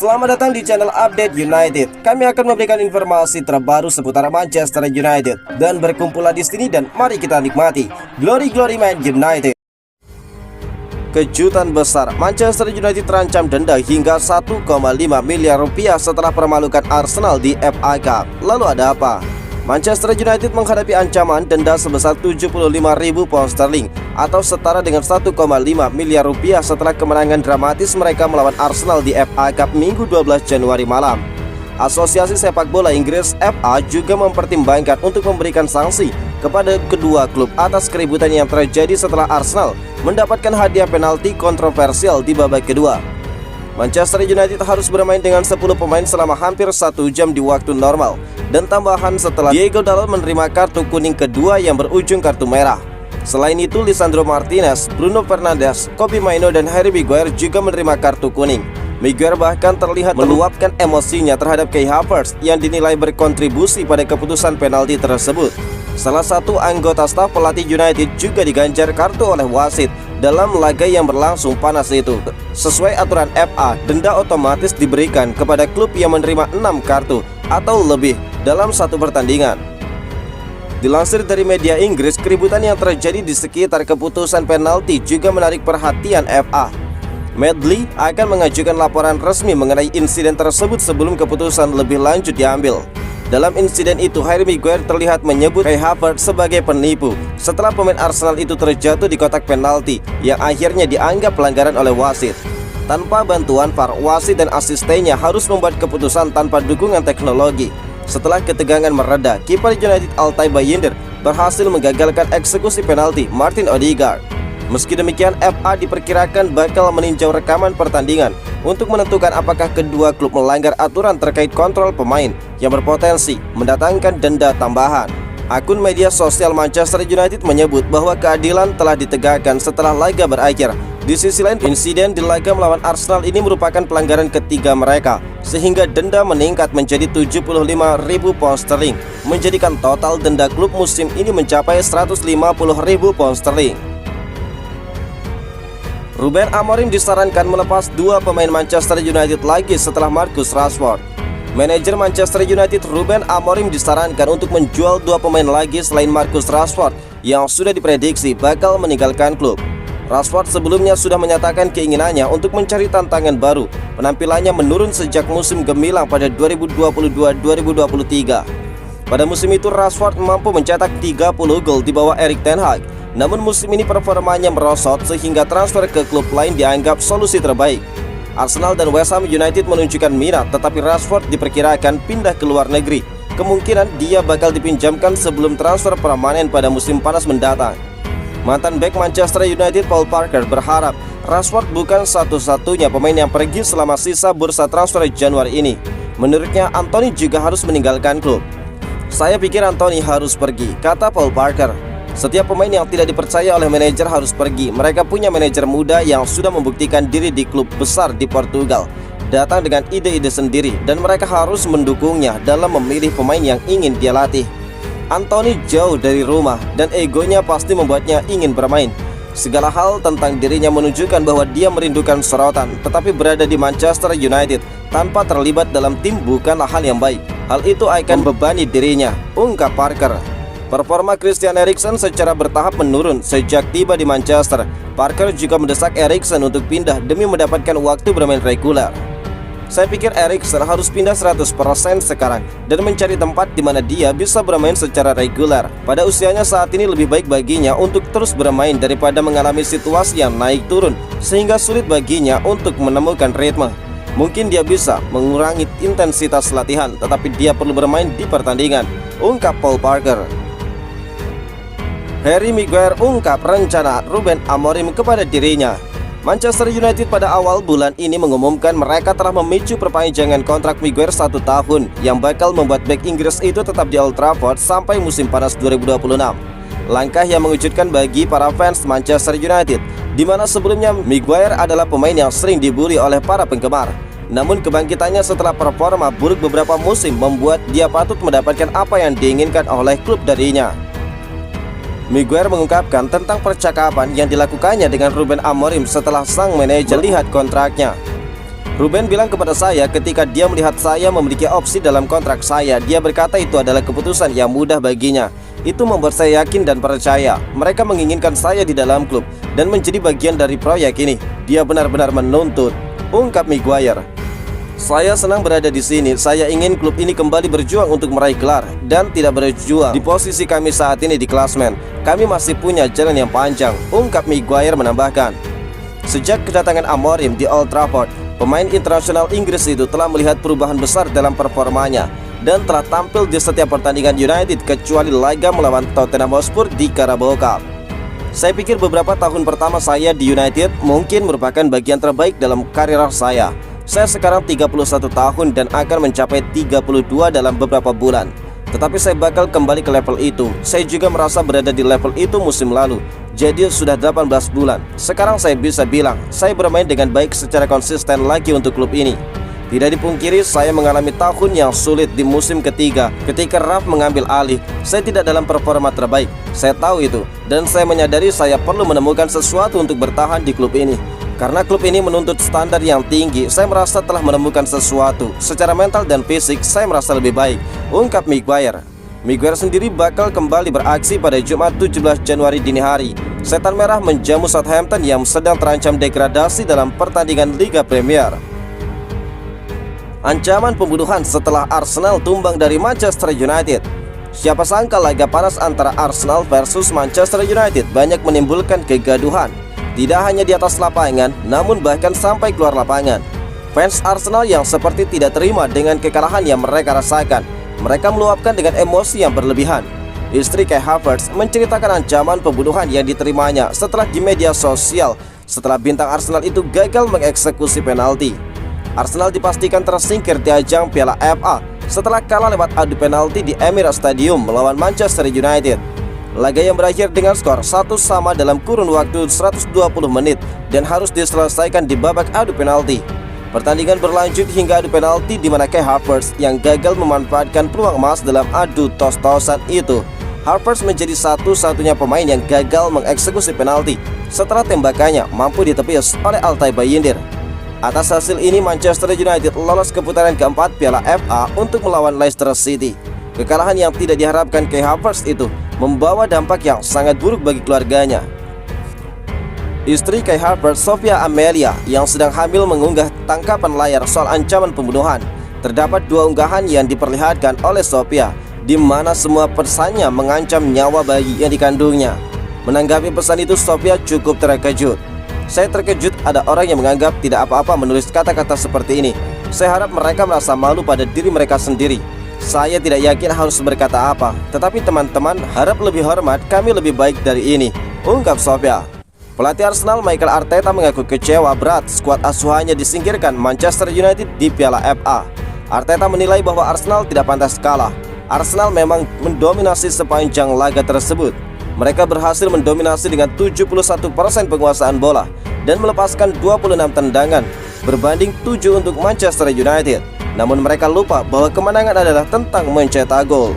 Selamat datang di channel Update United. Kami akan memberikan informasi terbaru seputar Manchester United dan berkumpullah di sini dan mari kita nikmati Glory Man United. Kejutan besar, Manchester United terancam denda hingga 1,5 miliar rupiah setelah permalukan Arsenal di FA Cup. Lalu ada apa? Manchester United menghadapi ancaman denda sebesar 75.000 pound sterling atau setara dengan 1,5 miliar rupiah setelah kemenangan dramatis mereka melawan Arsenal di FA Cup Minggu 12 Januari malam. Asosiasi Sepak Bola Inggris FA juga mempertimbangkan untuk memberikan sanksi kepada kedua klub atas keributan yang terjadi setelah Arsenal mendapatkan hadiah penalti kontroversial di babak kedua. Manchester United harus bermain dengan 10 pemain selama hampir 1 jam di waktu normal dan tambahan setelah Diego Dalot menerima kartu kuning kedua yang berujung kartu merah. Selain itu, Lisandro Martinez, Bruno Fernandes, Kobbie Mainoo dan Harry Maguire juga menerima kartu kuning. Maguire bahkan terlihat meluapkan emosinya terhadap Kai Havertz yang dinilai berkontribusi pada keputusan penalti tersebut. Salah satu anggota staf pelatih United juga diganjar kartu oleh wasit dalam laga yang berlangsung panas itu. Sesuai aturan FA, denda otomatis diberikan kepada klub yang menerima 6 kartu atau lebih dalam satu pertandingan. Dilansir dari media Inggris, keributan yang terjadi di sekitar keputusan penalti juga menarik perhatian FA. Medley akan mengajukan laporan resmi mengenai insiden tersebut sebelum keputusan lebih lanjut diambil. Dalam insiden itu, Harry Maguire terlihat menyebut Kai Havertz sebagai penipu setelah pemain Arsenal itu terjatuh di kotak penalti yang akhirnya dianggap pelanggaran oleh wasit. Tanpa bantuan VAR, wasit dan asistennya harus membuat keputusan tanpa dukungan teknologi. Setelah ketegangan mereda, kiper United Altay Bayindir berhasil menggagalkan eksekusi penalti Martin Odegaard. Meski demikian, FA diperkirakan bakal meninjau rekaman pertandingan untuk menentukan apakah kedua klub melanggar aturan terkait kontrol pemain yang berpotensi mendatangkan denda tambahan. Akun media sosial Manchester United menyebut bahwa keadilan telah ditegakkan setelah laga berakhir. Di sisi lain, insiden di laga melawan Arsenal ini merupakan pelanggaran ketiga mereka, sehingga denda meningkat menjadi 75.000 pound sterling, menjadikan total denda klub musim ini mencapai 150.000 pound sterling. Ruben Amorim disarankan melepas dua pemain Manchester United lagi setelah Marcus Rashford. Manajer Manchester United Ruben Amorim disarankan untuk menjual dua pemain lagi selain Marcus Rashford yang sudah diprediksi bakal meninggalkan klub. Rashford sebelumnya sudah menyatakan keinginannya untuk mencari tantangan baru. Penampilannya menurun sejak musim gemilang pada 2022-2023. Pada musim itu Rashford mampu mencetak 30 gol di bawah Erik ten Hag. Namun musim ini performanya merosot sehingga transfer ke klub lain dianggap solusi terbaik. Arsenal dan West Ham United menunjukkan minat, tetapi Rashford diperkirakan pindah ke luar negeri. Kemungkinan dia bakal dipinjamkan sebelum transfer permanen pada musim panas mendatang. Mantan bek Manchester United Paul Parker berharap Rashford bukan satu-satunya pemain yang pergi selama sisa bursa transfer Januari ini. Menurutnya, Anthony juga harus meninggalkan klub. "Saya pikir Anthony harus pergi," kata Paul Parker. "Setiap pemain yang tidak dipercaya oleh manajer harus pergi. Mereka punya manajer muda yang sudah membuktikan diri di klub besar di Portugal, datang dengan ide-ide sendiri, dan mereka harus mendukungnya dalam memilih pemain yang ingin dia latih. Anthony jauh dari rumah dan egonya pasti membuatnya ingin bermain. Segala hal tentang dirinya menunjukkan bahwa dia merindukan sorotan, tetapi berada di Manchester United tanpa terlibat dalam tim bukanlah hal yang baik. Hal itu akan membebani dirinya," ungkap Parker. Performa Christian Eriksen secara bertahap menurun sejak tiba di Manchester. Parker juga mendesak Eriksen untuk pindah demi mendapatkan waktu bermain reguler. "Saya pikir Eriksen harus pindah 100% sekarang dan mencari tempat di mana dia bisa bermain secara reguler. Pada usianya saat ini lebih baik baginya untuk terus bermain daripada mengalami situasi yang naik turun sehingga sulit baginya untuk menemukan ritme. Mungkin dia bisa mengurangi intensitas latihan, tetapi dia perlu bermain di pertandingan," ungkap Paul Parker. Harry Maguire ungkap rencana Ruben Amorim kepada dirinya. Manchester United pada awal bulan ini mengumumkan mereka telah memicu perpanjangan kontrak Maguire 1 tahun yang bakal membuat bek Inggris itu tetap di Old Trafford sampai musim panas 2026. Langkah yang mengejutkan bagi para fans Manchester United, di mana sebelumnya Maguire adalah pemain yang sering dibully oleh para penggemar. Namun kebangkitannya setelah performa buruk beberapa musim membuat dia patut mendapatkan apa yang diinginkan oleh klub darinya. Maguire mengungkapkan tentang percakapan yang dilakukannya dengan Ruben Amorim setelah sang manajer lihat kontraknya. Ruben bilang kepada saya ketika dia melihat saya memiliki opsi dalam kontrak saya. Dia berkata itu adalah keputusan yang mudah baginya. Itu membuat saya yakin dan percaya mereka menginginkan saya di dalam klub dan menjadi bagian dari proyek ini. Dia benar-benar menuntut, ungkap Maguire. Saya senang berada di sini. Saya ingin klub ini kembali berjuang untuk meraih gelar dan tidak berjuang di posisi kami saat ini di klasmen. Kami masih punya jalan yang panjang, ungkap Maguire menambahkan. Sejak kedatangan Amorim di Old Trafford, pemain internasional Inggris itu telah melihat perubahan besar dalam performanya dan telah tampil di setiap pertandingan United kecuali laga melawan Tottenham Hotspur di Carabao Cup. Saya pikir beberapa tahun pertama saya di United mungkin merupakan bagian terbaik dalam karir saya. Saya sekarang 31 tahun dan akan mencapai 32 dalam beberapa bulan. Tetapi saya bakal kembali ke level itu. Saya juga merasa berada di level itu musim lalu. Jadi sudah 18 bulan. Sekarang saya bisa bilang saya bermain dengan baik secara konsisten lagi untuk klub ini. Tidak dipungkiri saya mengalami tahun yang sulit di musim ketiga. Ketika Ralf mengambil alih, saya tidak dalam performa terbaik. Saya tahu itu dan saya menyadari saya perlu menemukan sesuatu untuk bertahan di klub ini. Karena klub ini menuntut standar yang tinggi, saya merasa telah menemukan sesuatu. Secara mental dan fisik, saya merasa lebih baik, ungkap Maguire. Maguire sendiri bakal kembali beraksi pada Jumat 17 Januari dini hari. Setan Merah menjamu Southampton yang sedang terancam degradasi dalam pertandingan Liga Premier. Ancaman pembunuhan setelah Arsenal tumbang dari Manchester United. Siapa sangka laga panas antara Arsenal versus Manchester United banyak menimbulkan kegaduhan. Tidak hanya di atas lapangan, namun bahkan sampai keluar lapangan. Fans Arsenal yang seperti tidak terima dengan kekalahan yang mereka rasakan. Mereka meluapkan dengan emosi yang berlebihan. Istri Kai Havertz menceritakan ancaman pembunuhan yang diterimanya setelah di media sosial setelah bintang Arsenal itu gagal mengeksekusi penalti. Arsenal dipastikan tersingkir di ajang Piala FA setelah kalah lewat adu penalti di Emirates Stadium melawan Manchester United. Laga yang berakhir dengan skor 1-1 dalam kurun waktu 120 menit dan harus diselesaikan di babak adu penalti. Pertandingan berlanjut hingga adu penalti di mana Kai Havertz yang gagal memanfaatkan peluang emas dalam adu tos-tosan itu. Havertz menjadi satu-satunya pemain yang gagal mengeksekusi penalti setelah tembakannya mampu ditepis oleh Altay Bayindir. Atas hasil ini Manchester United lolos ke putaran keempat Piala FA untuk melawan Leicester City. Kekalahan yang tidak diharapkan Kai Havertz itu membawa dampak yang sangat buruk bagi keluarganya. Istri Kai Havertz, Sophia Amelia, yang sedang hamil mengunggah tangkapan layar soal ancaman pembunuhan. Terdapat 2 unggahan yang diperlihatkan oleh Sophia, di mana semua pesannya mengancam nyawa bayi yang dikandungnya. Menanggapi pesan itu, Sophia cukup terkejut. Saya terkejut ada orang yang menganggap tidak apa-apa menulis kata-kata seperti ini. Saya harap mereka merasa malu pada diri mereka sendiri. Saya tidak yakin harus berkata apa, tetapi teman-teman harap lebih hormat, kami lebih baik dari ini, ungkap Sophia. Pelatih Arsenal Mikel Arteta mengaku kecewa berat skuad asuhannya disingkirkan Manchester United di Piala FA. Arteta menilai bahwa Arsenal tidak pantas kalah. Arsenal memang mendominasi sepanjang laga tersebut. Mereka berhasil mendominasi dengan 71% penguasaan bola dan melepaskan 26 tendangan berbanding 7 untuk Manchester United. Namun mereka lupa bahwa kemenangan adalah tentang mencetak gol.